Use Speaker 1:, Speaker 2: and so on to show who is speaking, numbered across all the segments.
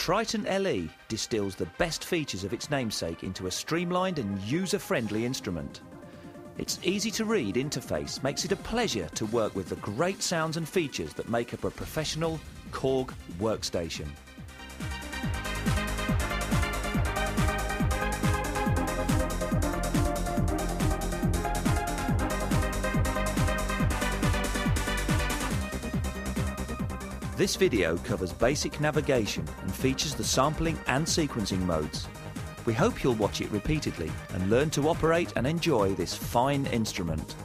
Speaker 1: Triton LE distills the best features of its namesake into a streamlined and user-friendly instrument. Its easy-to-read interface makes it a pleasure to work with the great sounds and features that make up a professional Korg workstation. This video covers basic navigation and features the sampling and sequencing modes. We hope you'll watch it repeatedly and learn to operate and enjoy this fine instrument.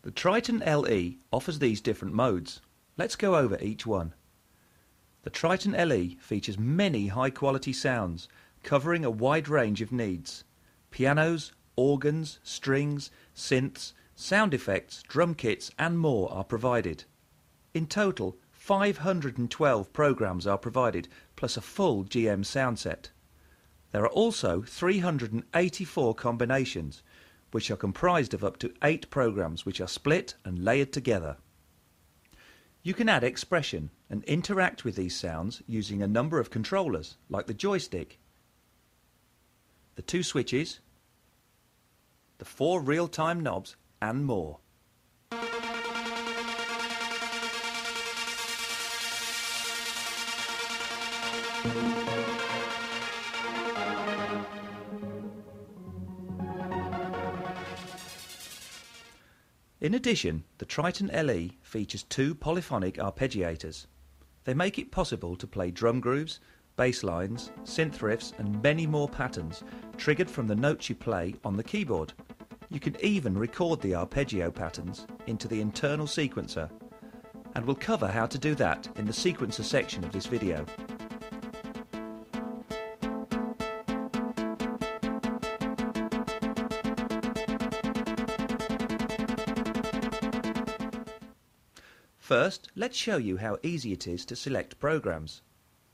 Speaker 1: The Triton LE offers these different modes. Let's go over each one. The Triton LE features many high-quality sounds covering a wide range of needs. Pianos, organs, strings, synths, sound effects, drum kits and more are provided. In total, 512 programs are provided, plus a full GM sound set. There are also 384 combinations, which are comprised of up to 8 programs which are split and layered together. You can add expression and interact with these sounds using a number of controllers like the joystick, the 2 switches, the 4 real-time knobs and more. In addition, the Triton LE features 2 polyphonic arpeggiators. They make it possible to play drum grooves, bass lines, synth riffs and many more patterns triggered from the notes you play on the keyboard. You can even record the arpeggio patterns into the internal sequencer, and we'll cover how to do that in the sequencer section of this video. First, let's show you how easy it is to select programs.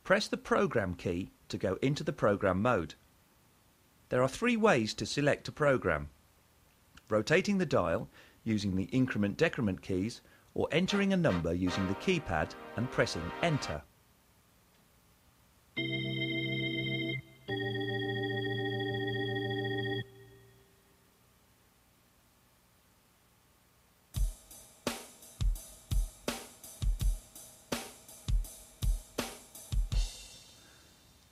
Speaker 1: Press the Program key to go into the program mode. There are 3 ways to select a program: rotating the dial using the increment-decrement keys, or entering a number using the keypad and pressing Enter.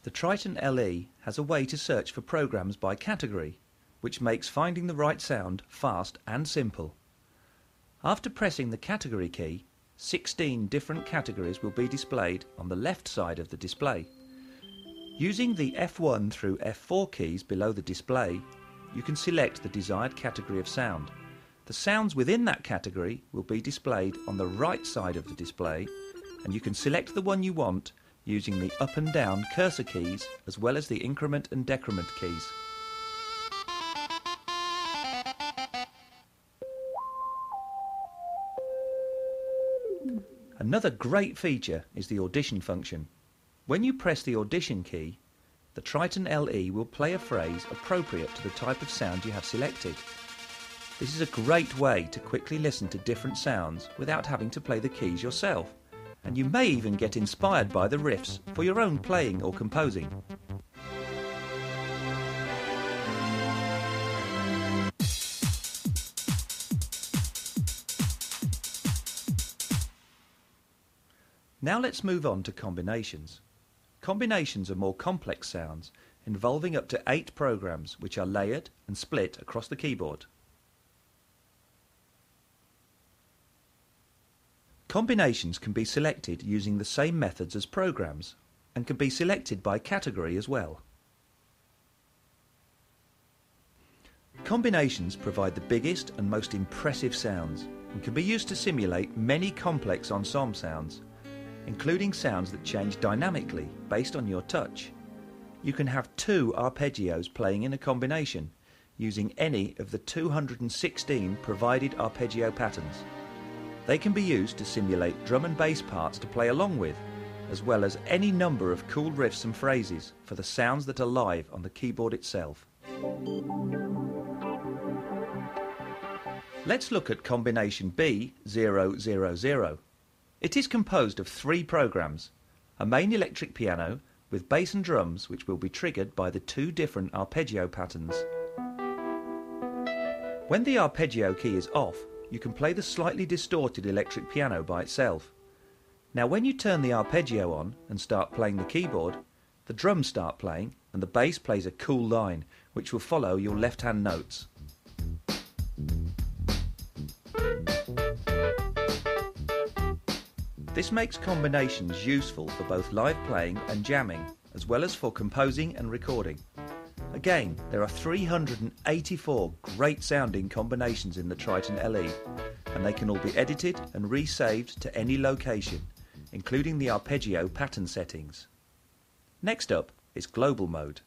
Speaker 1: The Triton LE has a way to search for programs by category, which makes finding the right sound fast and simple. After pressing the category key, 16 different categories will be displayed on the left side of the display. Using the F1 through F4 keys below the display, you can select the desired category of sound. The sounds within that category will be displayed on the right side of the display, and you can select the one you want using the up and down cursor keys as well as the increment and decrement keys. Another great feature is the audition function. When you press the audition key, the Triton LE will play a phrase appropriate to the type of sound you have selected. This is a great way to quickly listen to different sounds without having to play the keys yourself, and you may even get inspired by the riffs for your own playing or composing. Now let's move on to combinations. Combinations are more complex sounds involving up to 8 programs which are layered and split across the keyboard. Combinations can be selected using the same methods as programs and can be selected by category as well. Combinations provide the biggest and most impressive sounds and can be used to simulate many complex ensemble sounds, including sounds that change dynamically based on your touch. You can have 2 arpeggios playing in a combination, using any of the 216 provided arpeggio patterns. They can be used to simulate drum and bass parts to play along with, as well as any number of cool riffs and phrases for the sounds that are live on the keyboard itself. Let's look at combination B000. It is composed of 3 programs, a main electric piano with bass and drums which will be triggered by the 2 different arpeggio patterns. When the arpeggio key is off, you can play the slightly distorted electric piano by itself. Now when you turn the arpeggio on and start playing the keyboard, the drums start playing and the bass plays a cool line which will follow your left-hand notes. This makes combinations useful for both live playing and jamming, as well as for composing and recording. Again, there are 384 great sounding combinations in the Triton LE, and they can all be edited and resaved to any location, including the arpeggio pattern settings. Next up is Global Mode.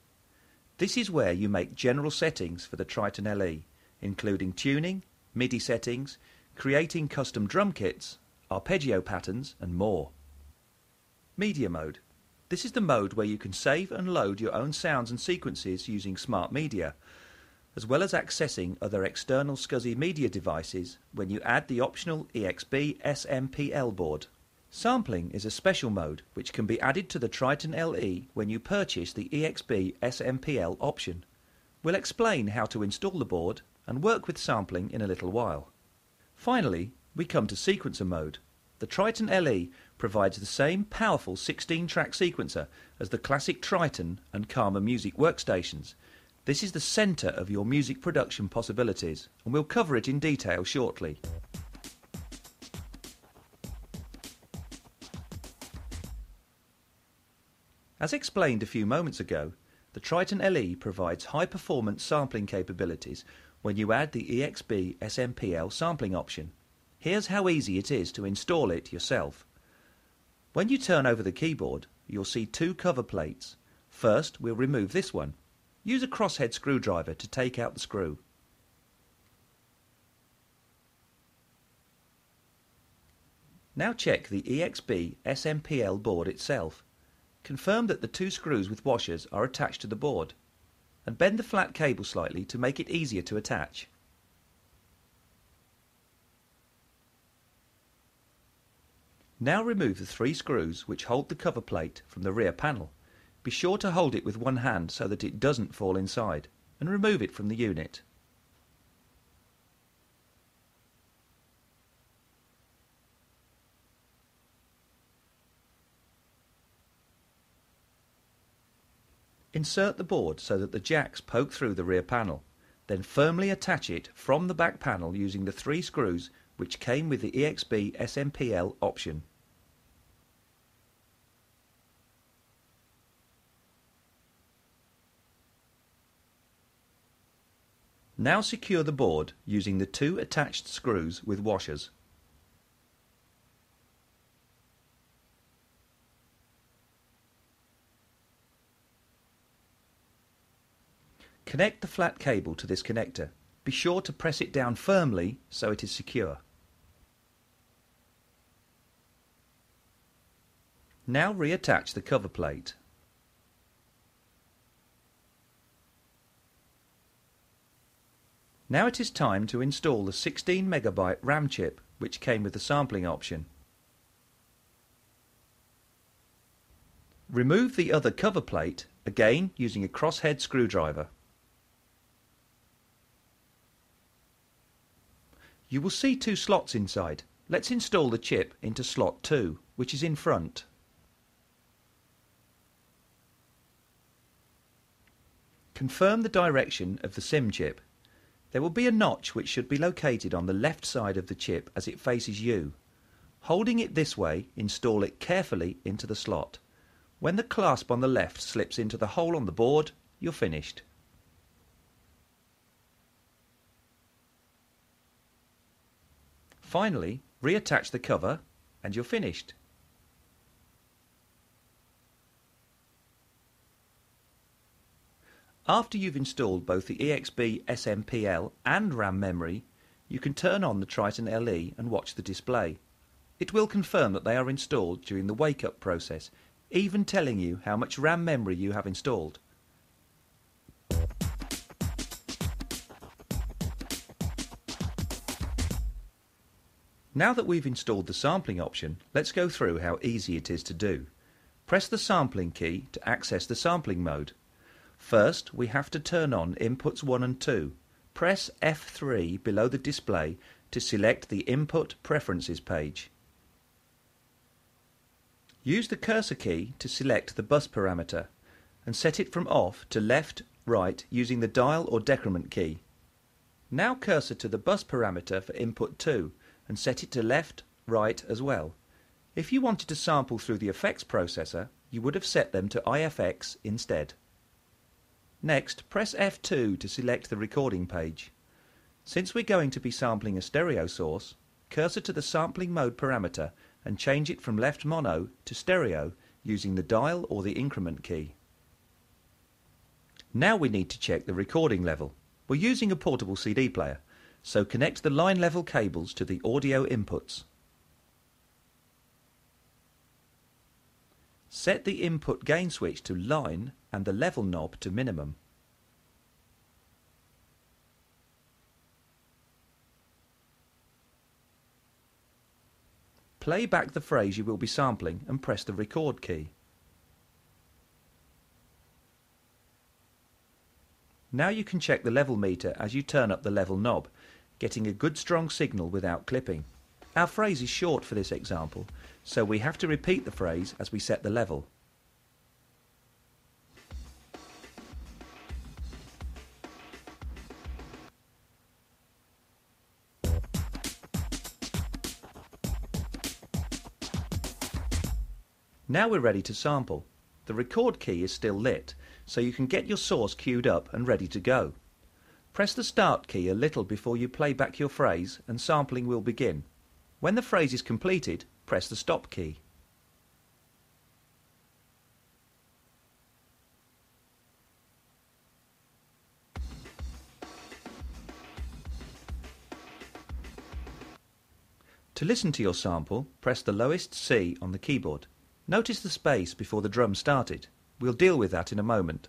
Speaker 1: This is where you make general settings for the Triton LE, including tuning, MIDI settings, creating custom drum kits, arpeggio patterns and more. Media Mode. This is the mode where you can save and load your own sounds and sequences using smart media, as well as accessing other external SCSI media devices when you add the optional EXB SMPL board. Sampling is a special mode which can be added to the Triton LE when you purchase the EXB SMPL option. We'll explain how to install the board and work with sampling in a little while. Finally, we come to sequencer mode. The Triton LE provides the same powerful 16-track sequencer as the classic Triton and Karma music workstations. This is the centre of your music production possibilities, and we'll cover it in detail shortly. As explained a few moments ago, the Triton LE provides high-performance sampling capabilities when you add the EXB SMPL sampling option. Here's how easy it is to install it yourself. When you turn over the keyboard, you'll see 2 cover plates. First, we'll remove this one. Use a crosshead screwdriver to take out the screw. Now check the EXB SMPL board itself. Confirm that the 2 screws with washers are attached to the board, and bend the flat cable slightly to make it easier to attach. Now remove the 3 screws which hold the cover plate from the rear panel. Be sure to hold it with one hand so that it doesn't fall inside, and remove it from the unit. Insert the board so that the jacks poke through the rear panel, then firmly attach it from the back panel using the 3 screws which came with the EXB SMPL option. Now secure the board using the 2 attached screws with washers. Connect the flat cable to this connector. Be sure to press it down firmly so it is secure. Now reattach the cover plate. Now it is time to install the 16 MB RAM chip which came with the sampling option. Remove the other cover plate, again using a crosshead screwdriver. You will see 2 slots inside. Let's install the chip into slot 2, which is in front. Confirm the direction of the SIM chip. There will be a notch which should be located on the left side of the chip as it faces you. Holding it this way, install it carefully into the slot. When the clasp on the left slips into the hole on the board, you're finished. Finally, reattach the cover and you're finished. After you've installed both the EXB SMPL and RAM memory, you can turn on the Triton LE and watch the display. It will confirm that they are installed during the wake-up process, even telling you how much RAM memory you have installed. Now that we've installed the sampling option, let's go through how easy it is to do. Press the sampling key to access the sampling mode. First, we have to turn on inputs 1 and 2. Press F3 below the display to select the Input Preferences page. Use the cursor key to select the bus parameter and set it from off to left, right using the dial or decrement key. Now cursor to the bus parameter for input 2 and set it to left, right as well. If you wanted to sample through the effects processor, you would have set them to IFX instead. Next, press F2 to select the recording page. Since we're going to be sampling a stereo source, cursor to the sampling mode parameter and change it from left mono to stereo using the dial or the increment key. Now we need to check the recording level. We're using a portable CD player, so connect the line level cables to the audio inputs. Set the input gain switch to line and the level knob to minimum. Play back the phrase you will be sampling and press the record key. Now you can check the level meter as you turn up the level knob, getting a good strong signal without clipping. Our phrase is short for this example, so we have to repeat the phrase as we set the level. Now we're ready to sample. The record key is still lit, so you can get your source queued up and ready to go. Press the start key a little before you play back your phrase and sampling will begin. When the phrase is completed, press the stop key. To listen to your sample, press the lowest C on the keyboard. Notice the space before the drum started. We'll deal with that in a moment.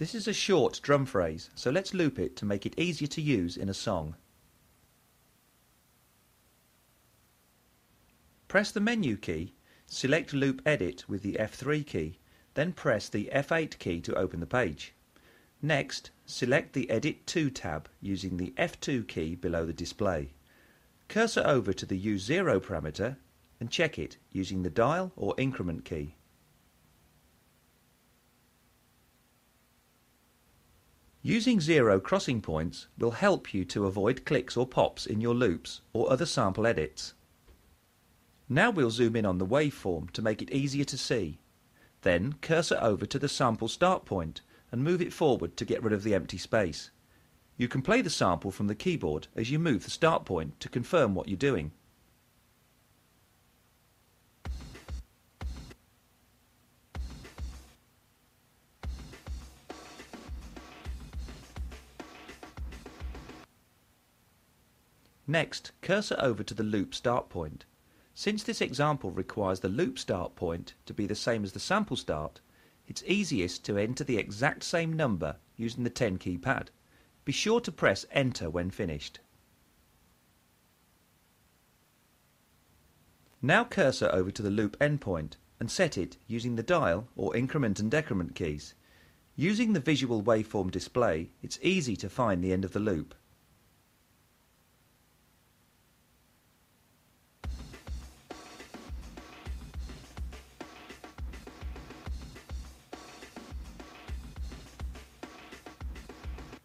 Speaker 1: This is a short drum phrase, so let's loop it to make it easier to use in a song. Press the menu key, select Loop Edit with the F3 key, then press the F8 key to open the page. Next, select the Edit To tab using the F2 key below the display. Cursor over to the Use Zero parameter and check it using the dial or increment key. Using zero crossing points will help you to avoid clicks or pops in your loops or other sample edits. Now we'll zoom in on the waveform to make it easier to see. Then cursor over to the sample start point and move it forward to get rid of the empty space. You can play the sample from the keyboard as you move the start point to confirm what you're doing. Next, cursor over to the loop start point. Since this example requires the loop start point to be the same as the sample start, it's easiest to enter the exact same number using the 10 key pad. Be sure to press Enter when finished. Now cursor over to the loop endpoint and set it using the dial or increment and decrement keys. Using the visual waveform display, it's easy to find the end of the loop.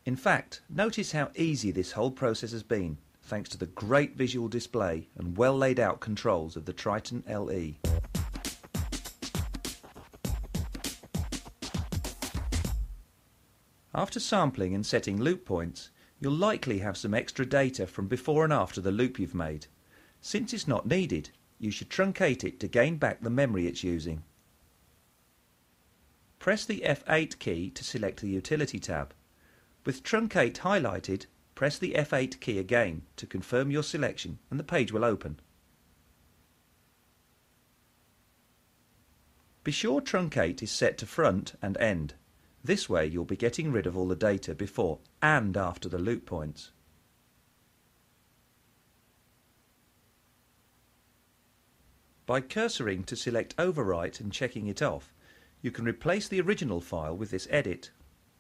Speaker 1: In fact, notice how easy this whole process has been, thanks to the great visual display and well laid out controls of the Triton LE. After sampling and setting loop points, you'll likely have some extra data from before and after the loop you've made. Since it's not needed, you should truncate it to gain back the memory it's using. Press the F8 key to select the Utility tab. With Truncate highlighted, press the F8 key again to confirm your selection and the page will open. Be sure Truncate is set to front and end. This way you'll be getting rid of all the data before and after the loop points. By cursoring to select Overwrite and checking it off, you can replace the original file with this edit.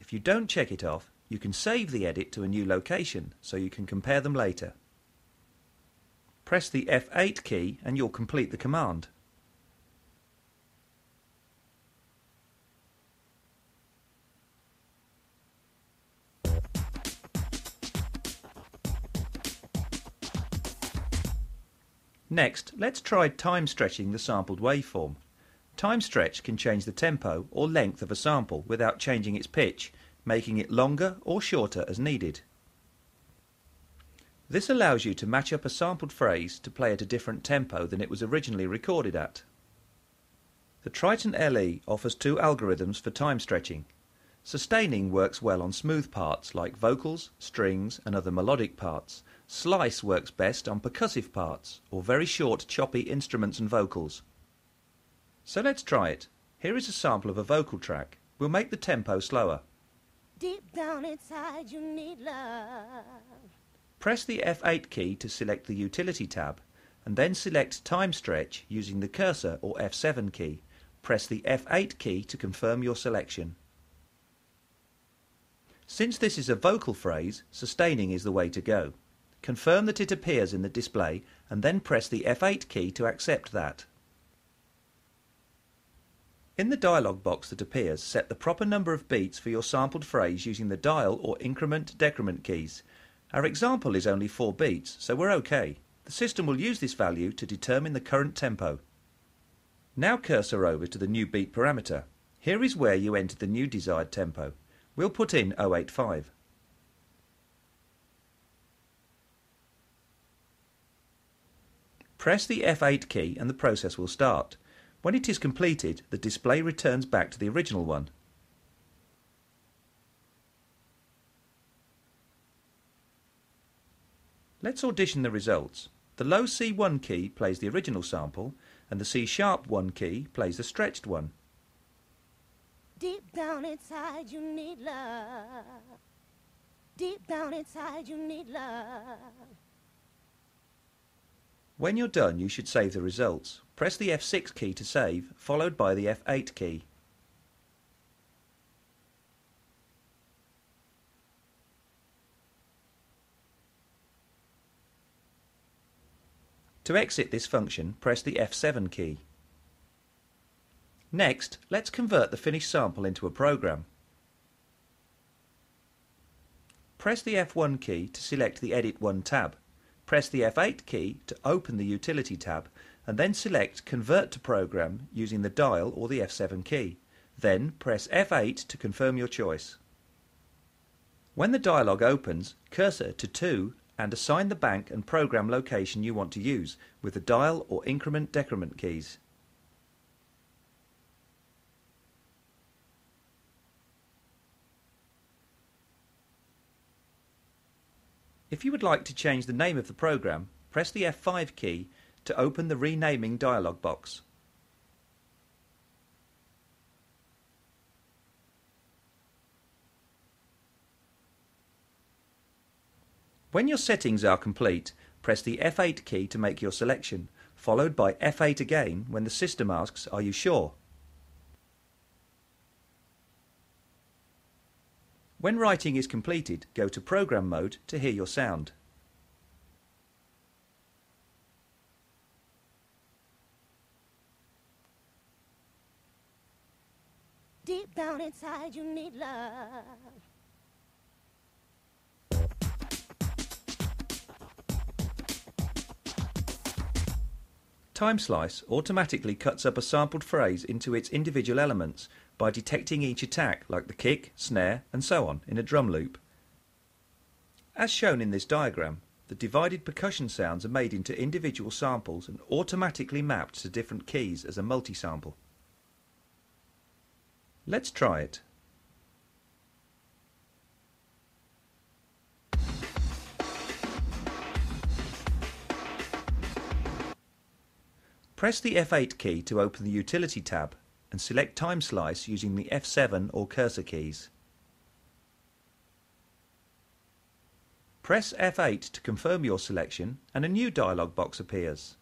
Speaker 1: If you don't check it off, you can save the edit to a new location so you can compare them later. Press the F8 key and you'll complete the command. Next, let's try time stretching the sampled waveform. Time stretch can change the tempo or length of a sample without changing its pitch, making it longer or shorter as needed. This allows you to match up a sampled phrase to play at a different tempo than it was originally recorded at. The Triton LE offers two algorithms for time stretching. Sustaining works well on smooth parts like vocals, strings and other melodic parts. Slice works best on percussive parts or very short choppy instruments and vocals. So let's try it. Here is a sample of a vocal track. We'll make the tempo slower.
Speaker 2: Deep down inside you need love.
Speaker 1: Press the F8 key to select the Utility tab and then select Time Stretch using the cursor or F7 key. Press the F8 key to confirm your selection. Since this is a vocal phrase, sustaining is the way to go. Confirm that it appears in the display and then press the F8 key to accept that. In the dialog box that appears, set the proper number of beats for your sampled phrase using the dial or increment-decrement keys. Our example is only 4 beats, so we're okay. The system will use this value to determine the current tempo. Now cursor over to the new beat parameter. Here is where you enter the new desired tempo. We'll put in 085. Press the F8 key and the process will start. When it is completed, the display returns back to the original one. Let's audition the results. The low C1 key plays the original sample and the C#1 key plays the stretched one.
Speaker 2: Deep down inside you need love. Deep down inside you need love.
Speaker 1: When you're done, you should save the results. Press the F6 key to save, followed by the F8 key. To exit this function, press the F7 key. Next, let's convert the finished sample into a program. Press the F1 key to select the Edit 1 tab. Press the F8 key to open the Utility tab and then select Convert to Program using the dial or the F7 key. Then press F8 to confirm your choice. When the dialog opens, cursor to 2 and assign the bank and program location you want to use with the dial or increment-decrement keys. If you would like to change the name of the program, press the F5 key to open the renaming dialog box. When your settings are complete, press the F8 key to make your selection, followed by F8 again when the system asks, "Are you sure?" When writing is completed, go to Program Mode to hear your sound.
Speaker 2: Deep down inside you need love.
Speaker 1: Time Slice automatically cuts up a sampled phrase into its individual elements, by detecting each attack, like the kick, snare and so on, in a drum loop. As shown in this diagram, the divided percussion sounds are made into individual samples and automatically mapped to different keys as a multi-sample. Let's try it. Press the F8 key to open the Utility tab and select Time Slice using the F7 or cursor keys. Press F8 to confirm your selection and a new dialog box appears.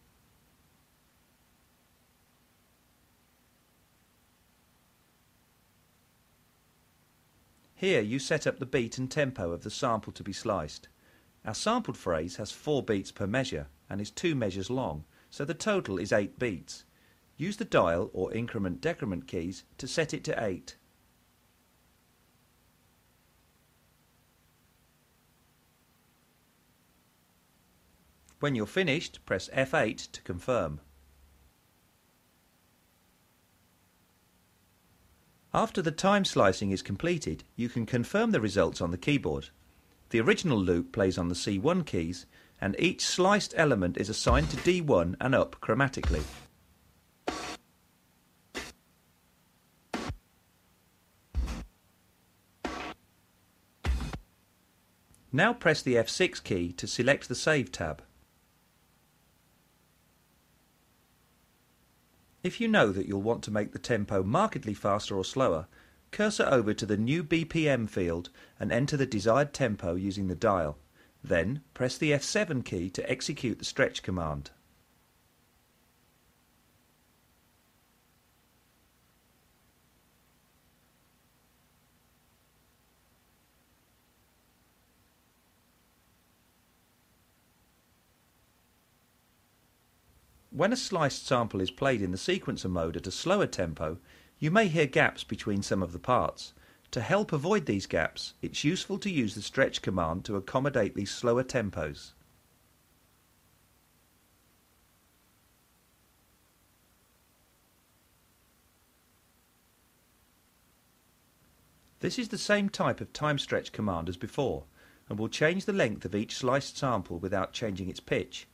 Speaker 1: Here you set up the beat and tempo of the sample to be sliced. Our sampled phrase has 4 beats per measure and is 2 measures long, so the total is 8 beats. Use the dial or increment-decrement keys to set it to 8. When you're finished, press F8 to confirm. After the time slicing is completed, you can confirm the results on the keyboard. The original loop plays on the C1 keys, and each sliced element is assigned to D1 and up chromatically. Now press the F6 key to select the Save tab. If you know that you'll want to make the tempo markedly faster or slower, cursor over to the new BPM field and enter the desired tempo using the dial. Then press the F7 key to execute the stretch command. When a sliced sample is played in the sequencer mode at a slower tempo, you may hear gaps between some of the parts. To help avoid these gaps, it's useful to use the stretch command to accommodate these slower tempos. This is the same type of time stretch command as before, and will change the length of each sliced sample without changing its pitch.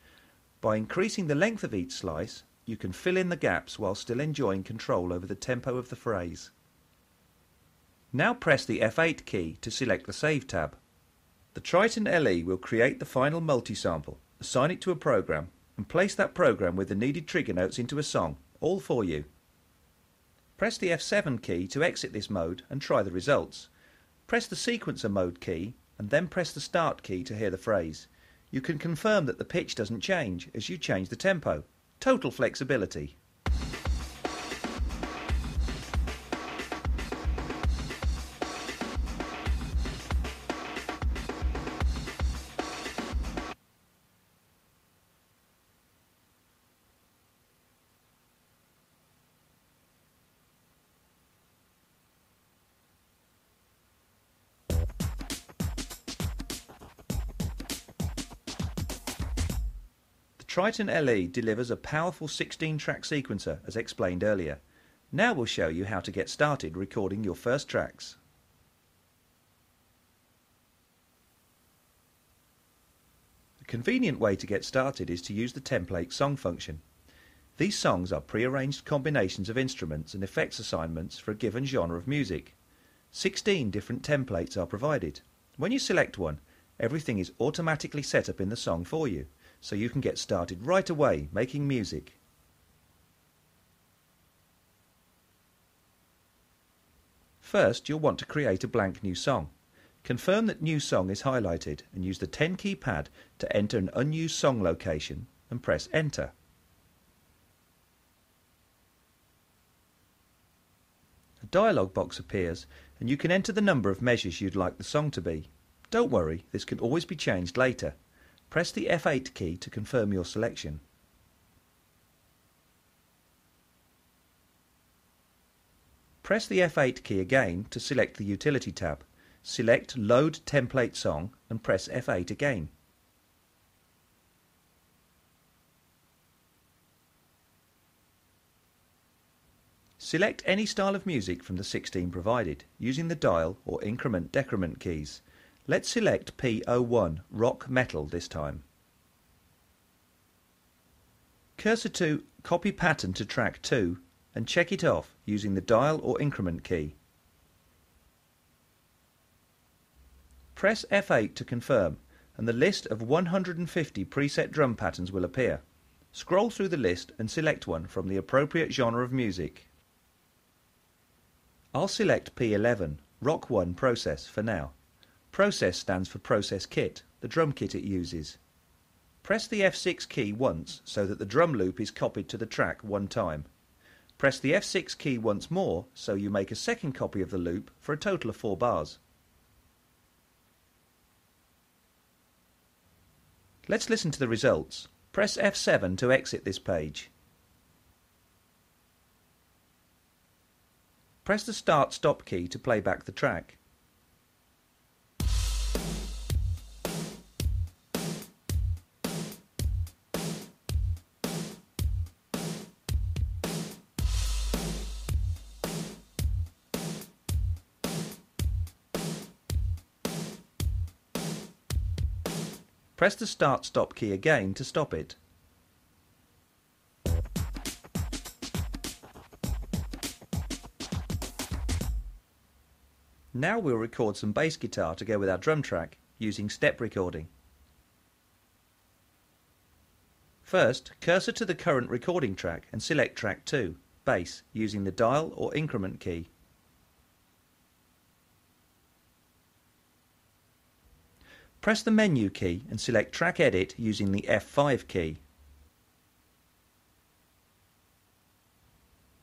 Speaker 1: By increasing the length of each slice, you can fill in the gaps while still enjoying control over the tempo of the phrase. Now press the F8 key to select the Save tab. The Triton LE will create the final multi-sample, assign it to a program, and place that program with the needed trigger notes into a song, all for you. Press the F7 key to exit this mode and try the results. Press the sequencer mode key and then press the Start key to hear the phrase. You can confirm that the pitch doesn't change as you change the tempo. Total flexibility. Triton LE delivers a powerful 16-track sequencer as explained earlier. Now we'll show you how to get started recording your first tracks. A convenient way to get started is to use the template song function. These songs are pre-arranged combinations of instruments and effects assignments for a given genre of music. 16 different templates are provided. When you select one, everything is automatically set up in the song for you, so you can get started right away making music. First, you'll want to create a blank new song. Confirm that New Song is highlighted and use the 10 key pad to enter an unused song location and press Enter. A dialog box appears and you can enter the number of measures you'd like the song to be. Don't worry, this can always be changed later. Press the F8 key to confirm your selection. Press the F8 key again to select the Utility tab. Select Load Template Song and press F8 again. Select any style of music from the 16 provided, using the dial or increment-decrement keys. Let's select P01, Rock Metal this time. Cursor to Copy Pattern to track 2 and check it off using the dial or increment key. Press F8 to confirm and the list of 150 preset drum patterns will appear. Scroll through the list and select one from the appropriate genre of music. I'll select P11, Rock 1 Process for now. Process stands for Process Kit, the drum kit it uses. Press the F6 key once so that the drum loop is copied to the track one time. Press the F6 key once more so you make a second copy of the loop for a total of 4 bars. Let's listen to the results. Press F7 to exit this page. Press the Start-Stop key to play back the track. Press the Start-Stop key again to stop it. Now we'll record some bass guitar to go with our drum track using step recording. First, cursor to the current recording track and select track 2, bass, using the dial or increment key. Press the menu key and select track edit using the F5 key.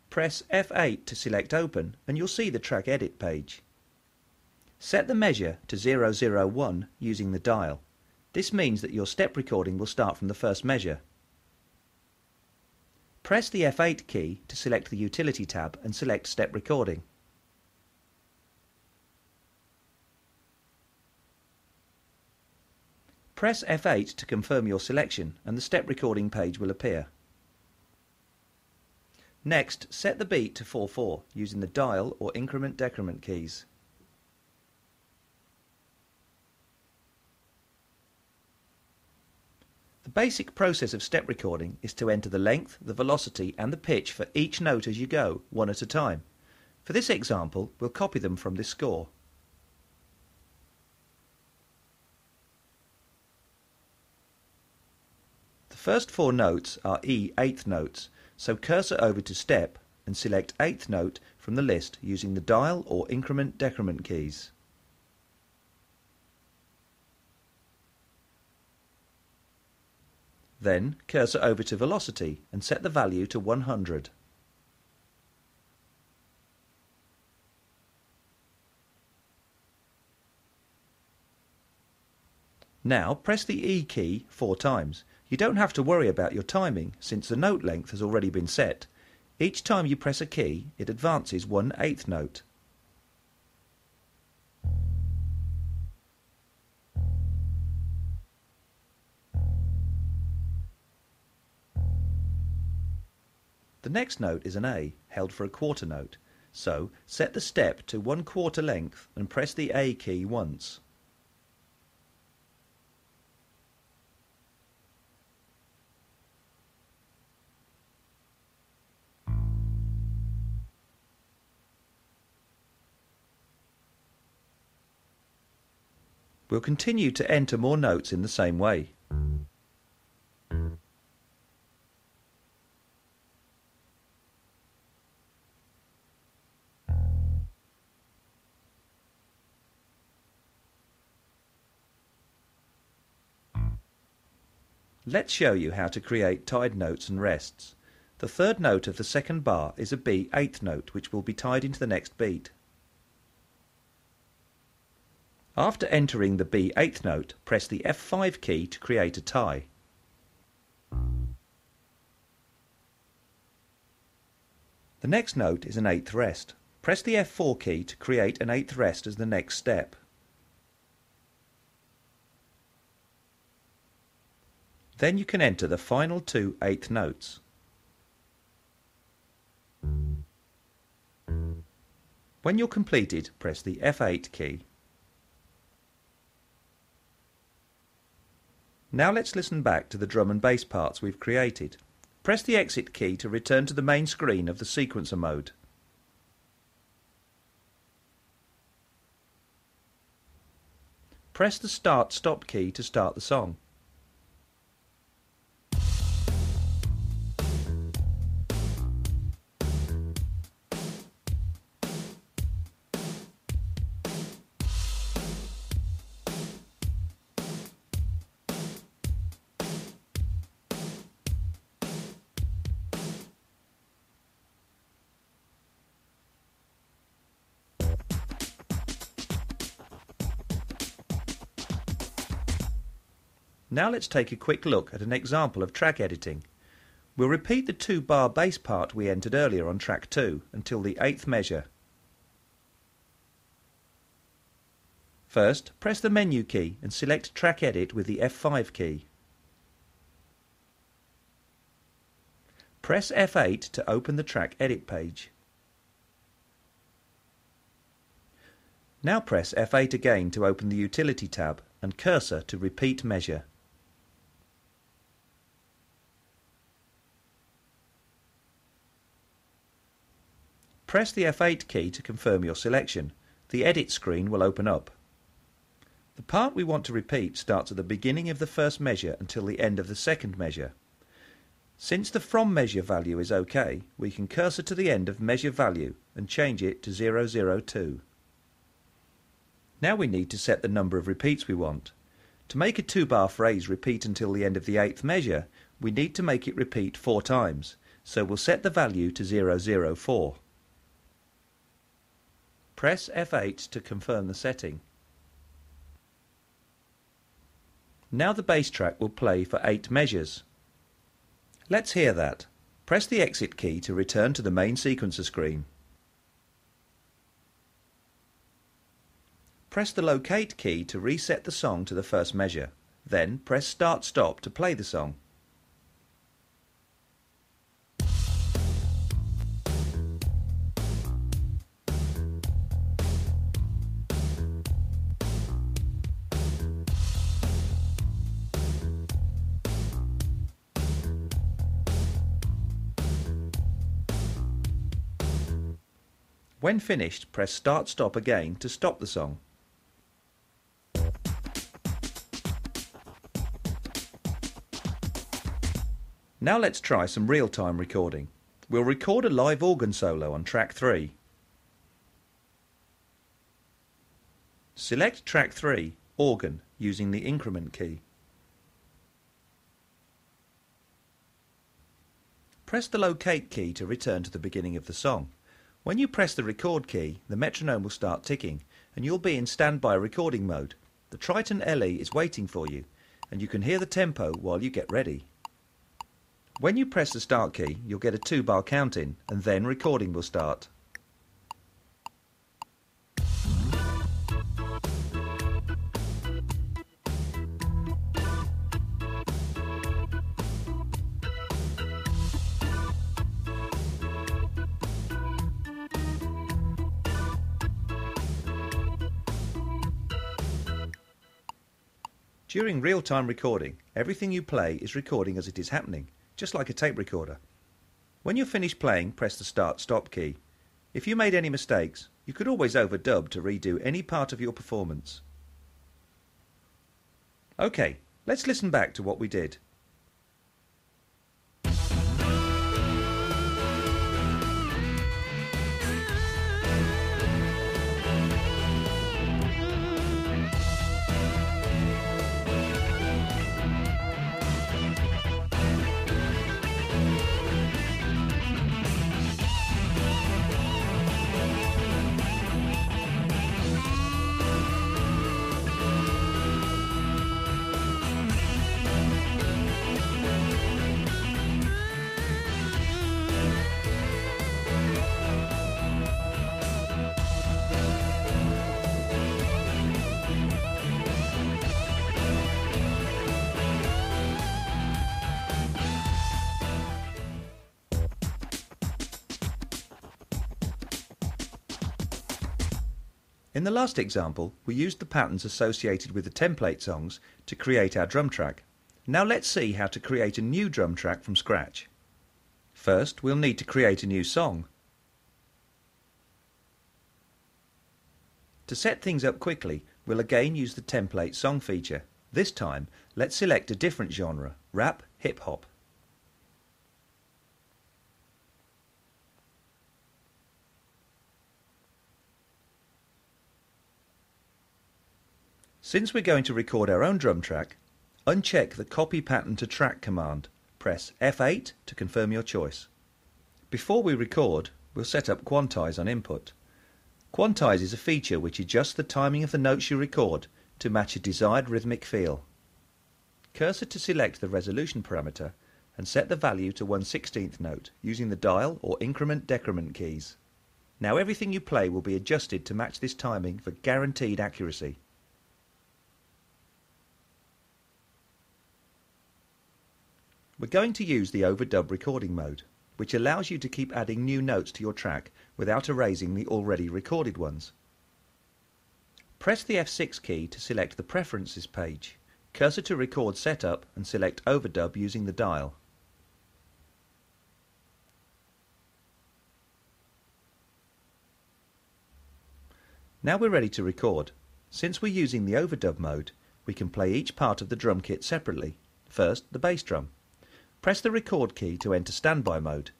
Speaker 1: Press F8 to select open and you'll see the track edit page. Set the measure to 001 using the dial. This means that your step recording will start from the first measure. Press the F8 key to select the utility tab and select step recording. Press F8 to confirm your selection and the step recording page will appear. Next, set the beat to 4/4 using the dial or increment-decrement keys. The basic process of step recording is to enter the length, the velocity and the pitch for each note as you go, one at a time. For this example, we'll copy them from this score. The first 4 notes are E eighth notes, so cursor over to step and select eighth note from the list using the dial or increment-decrement keys. Then cursor over to velocity and set the value to 100. Now press the E key 4 times. You don't have to worry about your timing since the note length has already been set. Each time you press a key, it advances 1/8 note. The next note is an A, held for a quarter note, so set the step to 1/4 length and press the A key once. We'll continue to enter more notes in the same way. Let's show you how to create tied notes and rests. The third note of the second bar is a B eighth note which will be tied into the next beat. After entering the B eighth note, press the F5 key to create a tie. The next note is an eighth rest. Press the F4 key to create an eighth rest as the next step. Then you can enter the final 2 eighth notes. When you're completed, press the F8 key. Now let's listen back to the drum and bass parts we've created. Press the exit key to return to the main screen of the sequencer mode. Press the Start/Stop key to start the song. Now let's take a quick look at an example of track editing. We'll repeat the 2-bar bass part we entered earlier on track 2 until the 8th measure. First, press the menu key and select Track Edit with the F5 key. Press F8 to open the Track Edit page. Now press F8 again to open the Utility tab and cursor to repeat measure. Press the F8 key to confirm your selection. The edit screen will open up. The part we want to repeat starts at the beginning of the first measure until the end of the second measure. Since the from measure value is OK, we can cursor to the end of measure value and change it to 002. Now we need to set the number of repeats we want. To make a 2-bar phrase repeat until the end of the 8th measure, we need to make it repeat 4 times, so we'll set the value to 004. Press F8 to confirm the setting. Now the bass track will play for 8 measures. Let's hear that. Press the exit key to return to the main sequencer screen. Press the locate key to reset the song to the first measure. Then press Start/Stop to play the song. When finished, press Start/Stop again to stop the song. Now let's try some real-time recording. We'll record a live organ solo on track 3. Select track 3, Organ, using the increment key. Press the locate key to return to the beginning of the song. When you press the record key, the metronome will start ticking and you'll be in standby recording mode. The Triton LE is waiting for you and you can hear the tempo while you get ready. When you press the start key, you'll get a 2-bar count in and then recording will start. During real-time recording, everything you play is recording as it is happening, just like a tape recorder. When you're finished playing, press the Start/Stop key. If you made any mistakes, you could always overdub to redo any part of your performance. OK, let's listen back to what we did. In the last example, we used the patterns associated with the template songs to create our drum track. Now let's see how to create a new drum track from scratch. First, we'll need to create a new song. To set things up quickly, we'll again use the template song feature. This time, let's select a different genre, rap, hip-hop. Since we're going to record our own drum track, uncheck the Copy Pattern to Track command. Press F8 to confirm your choice. Before we record, we'll set up Quantize on input. Quantize is a feature which adjusts the timing of the notes you record to match a desired rhythmic feel. Cursor to select the resolution parameter and set the value to 1/16th note using the dial or increment-decrement keys. Now everything you play will be adjusted to match this timing for guaranteed accuracy. We're going to use the overdub recording mode, which allows you to keep adding new notes to your track without erasing the already recorded ones. Press the F6 key to select the Preferences page. Cursor to Record Setup and select Overdub using the dial. Now we're ready to record. Since we're using the overdub mode, we can play each part of the drum kit separately. First, the bass drum. Press the record key to enter standby mode.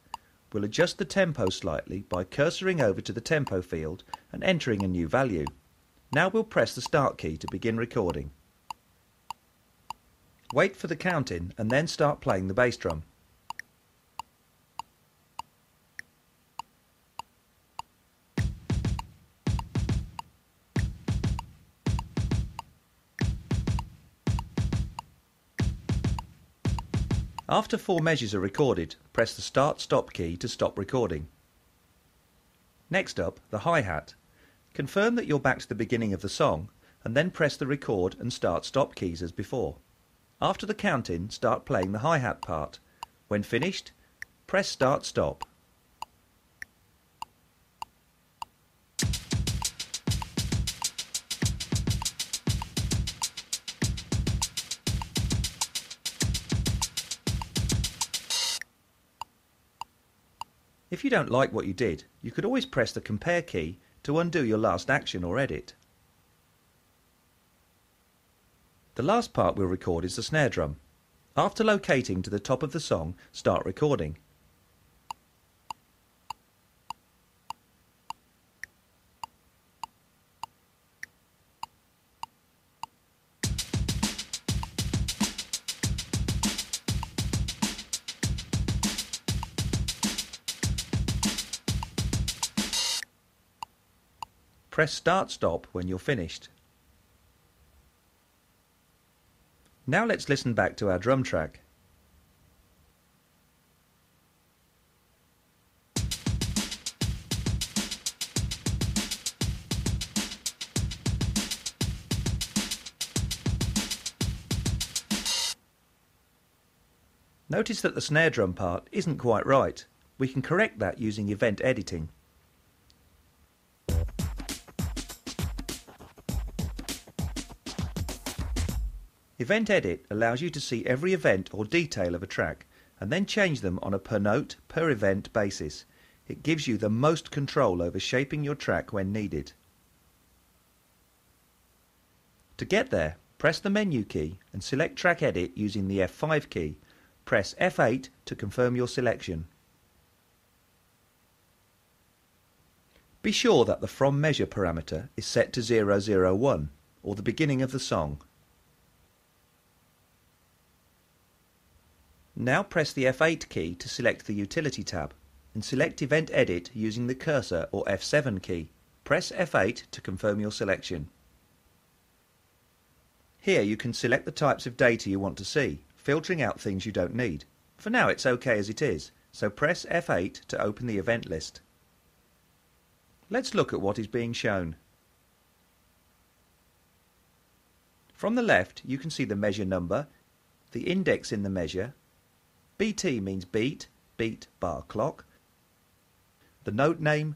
Speaker 1: We'll adjust the tempo slightly by cursoring over to the tempo field and entering a new value. Now we'll press the start key to begin recording. Wait for the count-in and then start playing the bass drum. After 4 measures are recorded, press the Start-Stop key to stop recording. Next up, the hi-hat. Confirm that you're back to the beginning of the song and then press the Record and Start-Stop keys as before. After the count-in, start playing the hi-hat part. When finished, press Start-Stop. If you don't like what you did, you could always press the Compare key to undo your last action or edit. The last part we'll record is the snare drum. After locating to the top of the song, start recording. Press Start-Stop when you're finished. Now let's listen back to our drum track. Notice that the snare drum part isn't quite right. We can correct that using event editing. Event Edit allows you to see every event or detail of a track and then change them on a per note, per event basis. It gives you the most control over shaping your track when needed. To get there, press the menu key and select Track Edit using the F5 key. Press F8 to confirm your selection. Be sure that the From Measure parameter is set to 001 or the beginning of the song. Now press the F8 key to select the Utility tab and select Event Edit using the cursor or F7 key. Press F8 to confirm your selection. Here you can select the types of data you want to see, filtering out things you don't need. For now it's okay as it is, so press F8 to open the event list. Let's look at what is being shown. From the left you can see the measure number, the index in the measure, BT means beat, beat bar clock, the note name,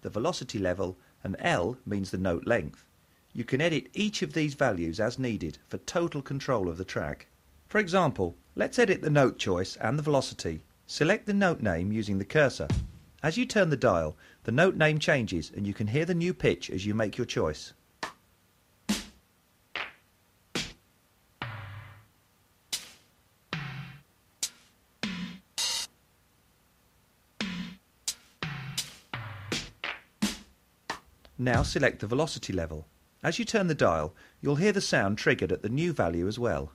Speaker 1: the velocity level and L means the note length. You can edit each of these values as needed for total control of the track. For example, let's edit the note choice and the velocity. Select the note name using the cursor. As you turn the dial, the note name changes and you can hear the new pitch as you make your choice. Now select the velocity level. As you turn the dial, you'll hear the sound triggered at the new value as well.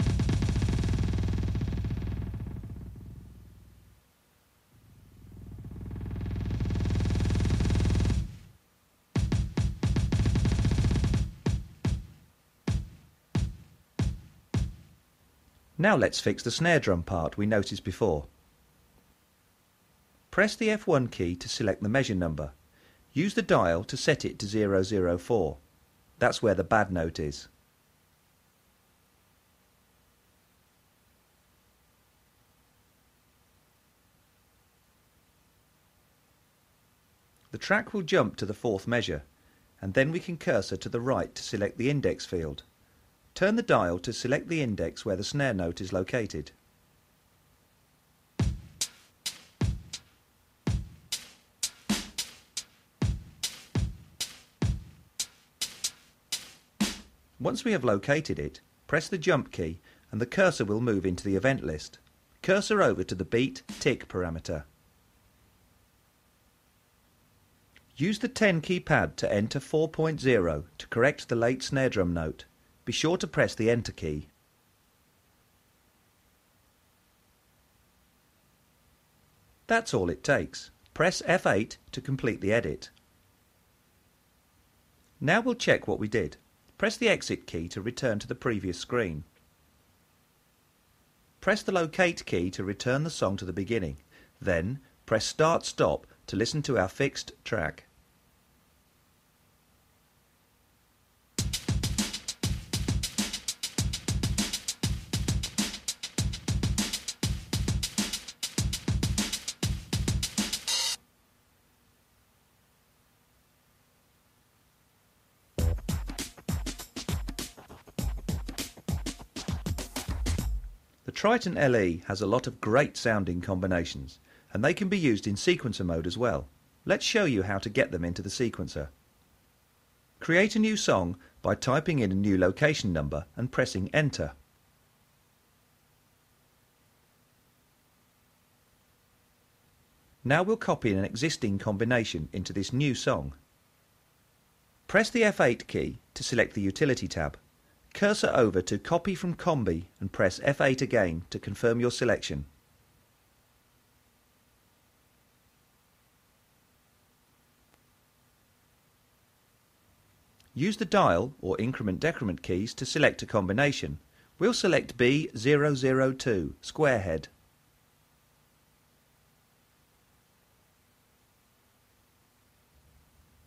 Speaker 1: Now let's fix the snare drum part we noticed before. Press the F1 key to select the measure number. Use the dial to set it to 004. That's where the bad note is. The track will jump to the fourth measure, and then we can cursor to the right to select the index field. Turn the dial to select the index where the snare note is located. Once we have located it, press the jump key and the cursor will move into the event list. Cursor over to the beat tick parameter. Use the 10 keypad to enter 4.0 to correct the late snare drum note. Be sure to press the enter key. That's all it takes. Press F8 to complete the edit. Now we'll check what we did. Press the exit key to return to the previous screen. Press the locate key to return the song to the beginning. Then press start stop to listen to our fixed track. The Triton LE has a lot of great sounding combinations, and they can be used in sequencer mode as well. Let's show you how to get them into the sequencer. Create a new song by typing in a new location number and pressing enter. Now we'll copy an existing combination into this new song. Press the F8 key to select the utility tab. Cursor over to Copy from Combi and press F8 again to confirm your selection. Use the dial or increment-decrement keys to select a combination. We'll select B002, Squarehead.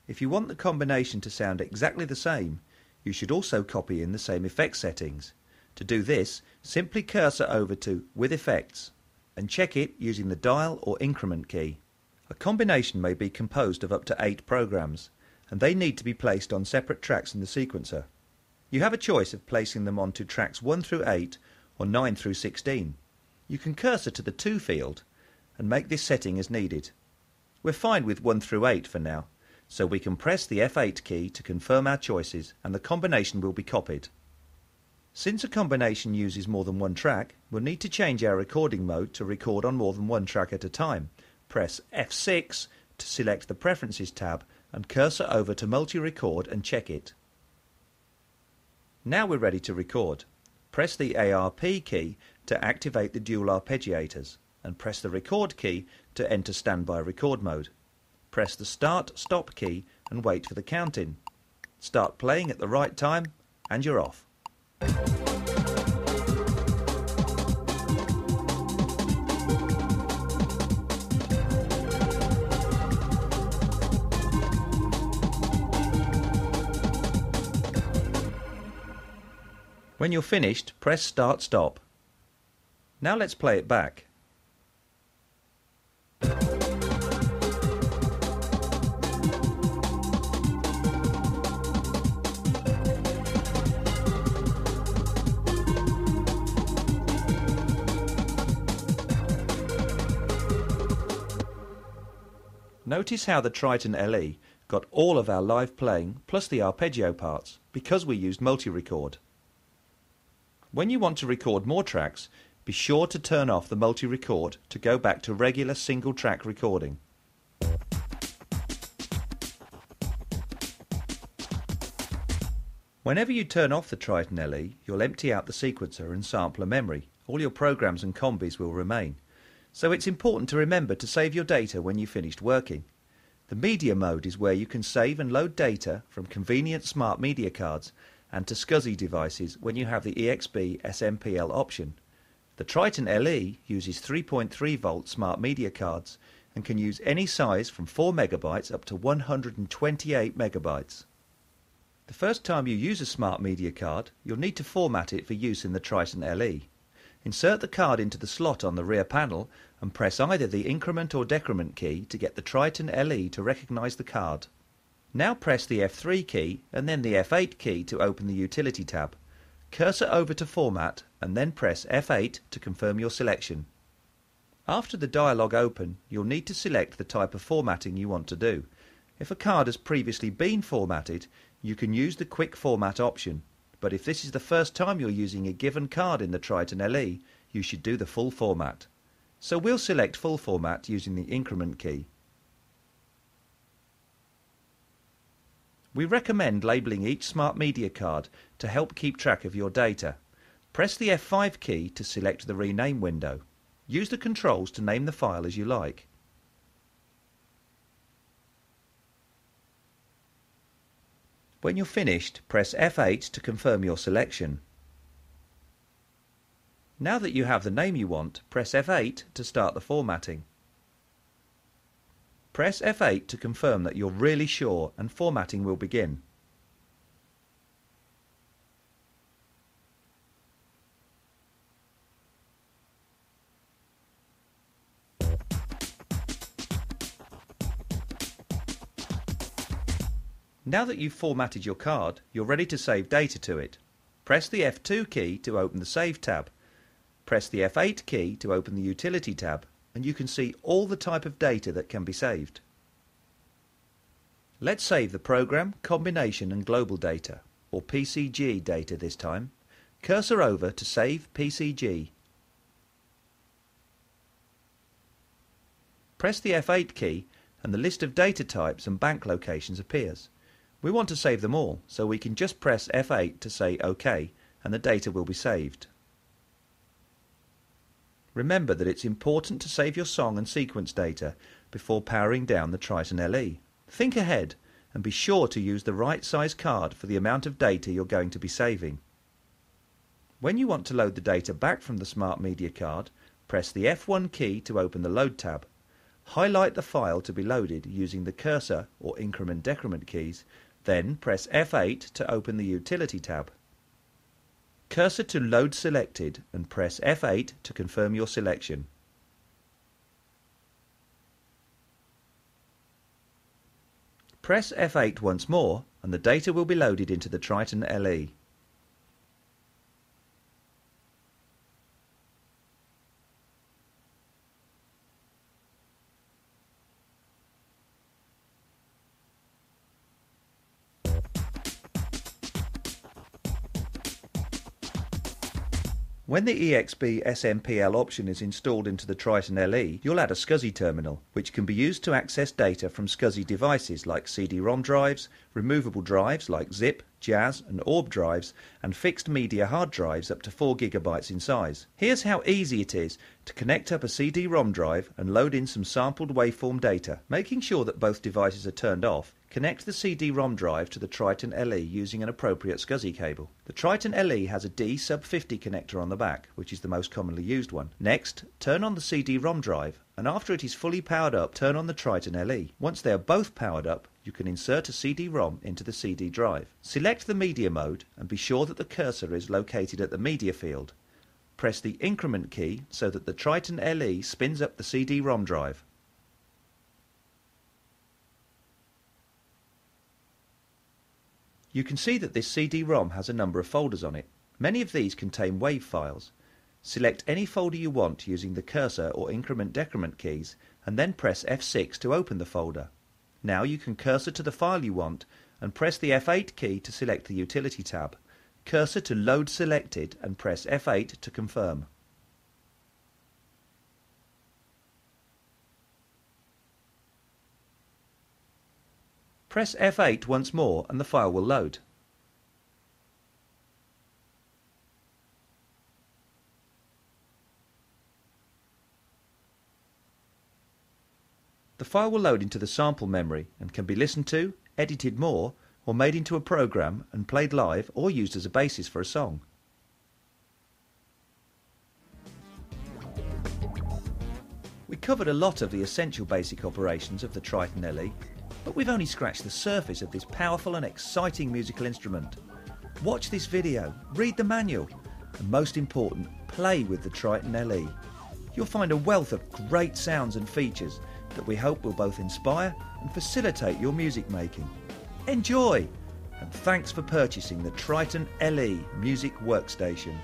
Speaker 1: If you want the combination to sound exactly the same, you should also copy in the same effect settings. To do this, simply cursor over to With Effects and check it using the dial or increment key. A combination may be composed of up to 8 programs, and they need to be placed on separate tracks in the sequencer. You have a choice of placing them onto tracks 1 through 8 or 9 through 16. You can cursor to the To field and make this setting as needed. We're fine with 1 through 8 for now, so we can press the F8 key to confirm our choices and the combination will be copied. Since a combination uses more than one track, we'll need to change our recording mode to record on more than one track at a time. Press F6 to select the Preferences tab and cursor over to Multi-Record and check it. Now we're ready to record. Press the ARP key to activate the dual arpeggiators and press the Record key to enter standby record mode. Press the Start/Stop key and wait for the count-in. Start playing at the right time and you're off. When you're finished, press Start/Stop. Now let's play it back. Notice how the Triton LE got all of our live playing plus the arpeggio parts because we used multi-record. When you want to record more tracks, be sure to turn off the multi-record to go back to regular single track recording. Whenever you turn off the Triton LE, you'll empty out the sequencer and sampler memory. All your programs and combis will remain. So it's important to remember to save your data when you've finished working. The media mode is where you can save and load data from convenient smart media cards and to SCSI devices when you have the EXP SMPL option. The Triton LE uses 3.3 volt smart media cards and can use any size from 4 megabytes up to 128 megabytes. The first time you use a smart media card, you'll need to format it for use in the Triton LE. Insert the card into the slot on the rear panel and press either the increment or decrement key to get the Triton LE to recognize the card. Now press the F3 key and then the F8 key to open the Utility tab. Cursor over to Format and then press F8 to confirm your selection. After the dialog open, you'll need to select the type of formatting you want to do. If a card has previously been formatted, you can use the Quick Format option, but if this is the first time you're using a given card in the Triton LE, you should do the full format. So we'll select full format using the increment key. We recommend labelling each smart media card to help keep track of your data. Press the F5 key to select the rename window. Use the controls to name the file as you like. When you're finished, press F8 to confirm your selection. Now that you have the name you want, press F8 to start the formatting. Press F8 to confirm that you're really sure and formatting will begin. Now that you've formatted your card, you're ready to save data to it. Press the F2 key to open the Save tab. Press the F8 key to open the Utility tab, and you can see all the type of data that can be saved. Let's save the program, combination and global data, or PCG data this time. Cursor over to Save PCG. Press the F8 key and the list of data types and bank locations appears. We want to save them all, so we can just press F8 to say OK, and the data will be saved. Remember that it's important to save your song and sequence data before powering down the Triton LE. Think ahead and be sure to use the right size card for the amount of data you're going to be saving. When you want to load the data back from the smart media card, press the F1 key to open the Load tab. Highlight the file to be loaded using the cursor or increment-decrement keys, then press F8 to open the Utility tab. Cursor to Load Selected and press F8 to confirm your selection. Press F8 once more and the data will be loaded into the Triton LE. When the EXP SMPL option is installed into the Triton LE, you'll add a SCSI terminal, which can be used to access data from SCSI devices like CD-ROM drives, removable drives like Zip, Jazz and Orb drives, and fixed media hard drives up to 4 GB in size. Here's how easy it is to connect up a CD-ROM drive and load in some sampled waveform data. Making sure that both devices are turned off, connect the CD-ROM drive to the Triton LE using an appropriate SCSI cable. The Triton LE has a D sub-50 connector on the back, which is the most commonly used one. Next, turn on the CD-ROM drive, and after it is fully powered up, turn on the Triton LE. Once they are both powered up, you can insert a CD-ROM into the CD drive. Select the media mode and be sure that the cursor is located at the media field. Press the increment key so that the Triton LE spins up the CD-ROM drive. You can see that this CD-ROM has a number of folders on it. Many of these contain WAV files. Select any folder you want using the cursor or increment-decrement keys and then press F6 to open the folder. Now you can cursor to the file you want and press the F8 key to select the Utility tab. Cursor to Load Selected and press F8 to confirm. Press F8 once more and the file will load. The file will load into the sample memory and can be listened to, edited more, or made into a program and played live or used as a basis for a song. We covered a lot of the essential basic operations of the Triton LE, but we've only scratched the surface of this powerful and exciting musical instrument. Watch this video, read the manual, and most important, play with the Triton LE. You'll find a wealth of great sounds and features that we hope will both inspire and facilitate your music making. Enjoy! And thanks for purchasing the Triton LE Music Workstation.